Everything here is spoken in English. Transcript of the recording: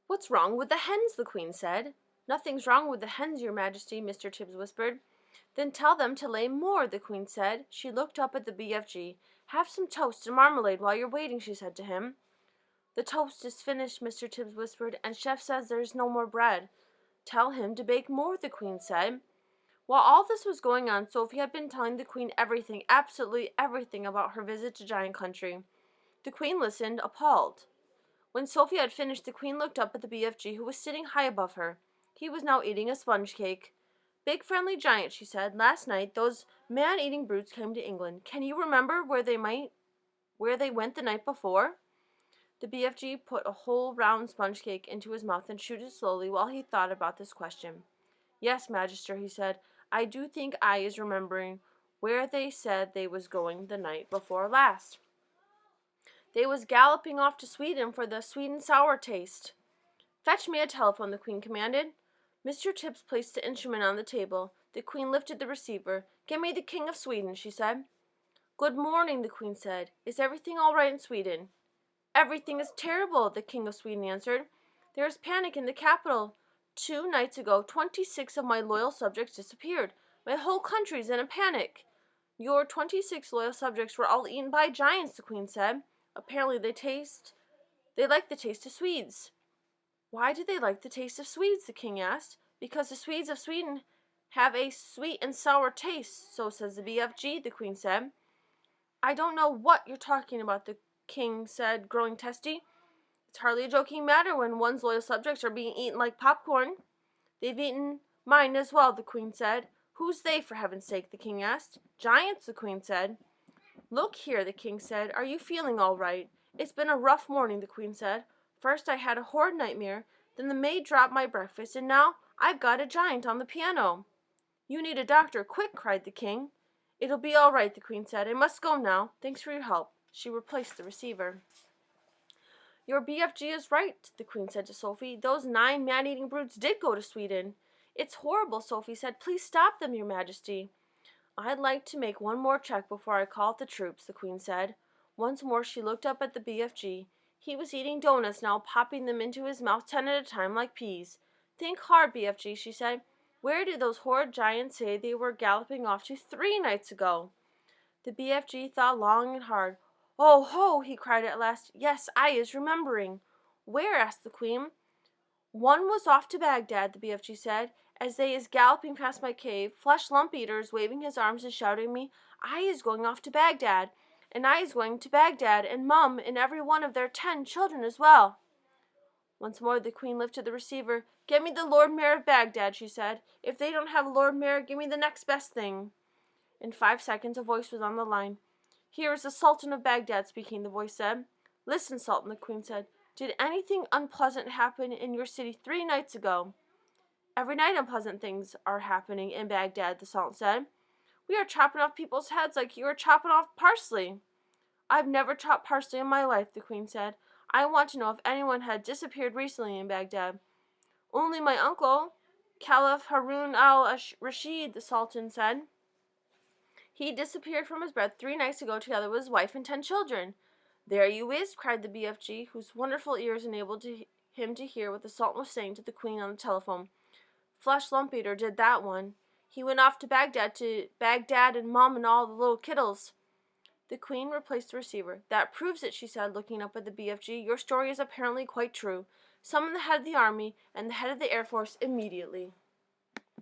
What's wrong with the hens? The Queen said. Nothing's wrong with the hens, Your Majesty, Mr. Tibbs whispered. Then tell them to lay more, the Queen said. She looked up at the BFG. Have some toast and marmalade while you're waiting, she said to him. The toast is finished, Mr. Tibbs whispered, and Chef says there's no more bread. Tell him to bake more, the Queen said. While all this was going on, Sophie had been telling the Queen everything, absolutely everything about her visit to Giant Country. The Queen listened, appalled. When Sophie had finished, the Queen looked up at the BFG, who was sitting high above her. He was now eating a sponge cake. Big friendly giant, she said, last night those man-eating brutes came to England. Can you remember where they went the night before? The BFG put a whole round sponge cake into his mouth and chewed it slowly while he thought about this question. Yes, Magister, he said, I do think I is remembering where they said they was going the night before last. They was galloping off to Sweden for the sweet and sour taste. Fetch me a telephone, the Queen commanded. Mr. Tibbs placed the instrument on the table. The Queen lifted the receiver. Get me the King of Sweden, she said. Good morning, the Queen said. Is everything all right in Sweden? Everything is terrible, the King of Sweden answered. There is panic in the capital. 2 nights ago, 26 of my loyal subjects disappeared. My whole country's in a panic. Your 26 loyal subjects were all eaten by giants, the Queen said. Apparently they like the taste of Swedes. Why do they like the taste of Swedes? The King asked. Because the Swedes of Sweden have a sweet and sour taste, so says the BFG, the Queen said. I don't know what you're talking about, the King said, growing testy. It's hardly a joking matter when one's loyal subjects are being eaten like popcorn. They've eaten mine as well, the Queen said. Who's they, for heaven's sake? The King asked. Giants, the Queen said. Look here, the King said. Are you feeling all right? It's been a rough morning, the Queen said. First I had a horrid nightmare, then the maid dropped my breakfast, and now I've got a giant on the piano. You need a doctor, quick, cried the King. It'll be all right, the Queen said. I must go now. Thanks for your help. She replaced the receiver. Your BFG is right, the Queen said to Sophie. Those 9 man-eating brutes did go to Sweden. It's horrible, Sophie said. Please stop them, Your Majesty. I'd like to make one more check before I call the troops, the Queen said. Once more she looked up at the BFG. He was eating donuts now, popping them into his mouth 10 at a time like peas. Think hard, BFG, she said. Where did those horrid giants say they were galloping off to 3 nights ago? The BFG thought long and hard. Oh ho, he cried at last. Yes, I is remembering. Where? Asked the Queen. One was off to Baghdad, the BFG said, as they is galloping past my cave, Flesh Lump Eaters waving his arms and shouting me, I is going off to Baghdad, and I is going to Baghdad, and Mum and every one of their 10 children as well. Once more the Queen lifted the receiver. Get me the Lord Mayor of Baghdad, she said. If they don't have a Lord Mayor, give me the next best thing. In 5 seconds a voice was on the line. Here is the Sultan of Baghdad speaking, the voice said. Listen, Sultan, the Queen said. Did anything unpleasant happen in your city 3 nights ago? Every night unpleasant things are happening in Baghdad, the Sultan said. We are chopping off people's heads like you are chopping off parsley. I've never chopped parsley in my life, the Queen said. I want to know if anyone had disappeared recently in Baghdad. Only my uncle, Caliph Harun al-Rashid, the Sultan said. He disappeared from his bed 3 nights ago together with his wife and 10 children. There you is, cried the BFG, whose wonderful ears enabled him to hear what the Sultan was saying to the Queen on the telephone. Flesh Lump Eater did that one. He went off to Baghdad and Mum and all the little kiddles. The Queen replaced the receiver. That proves it, she said, looking up at the BFG. Your story is apparently quite true. Summon the head of the army and the head of the Air Force immediately.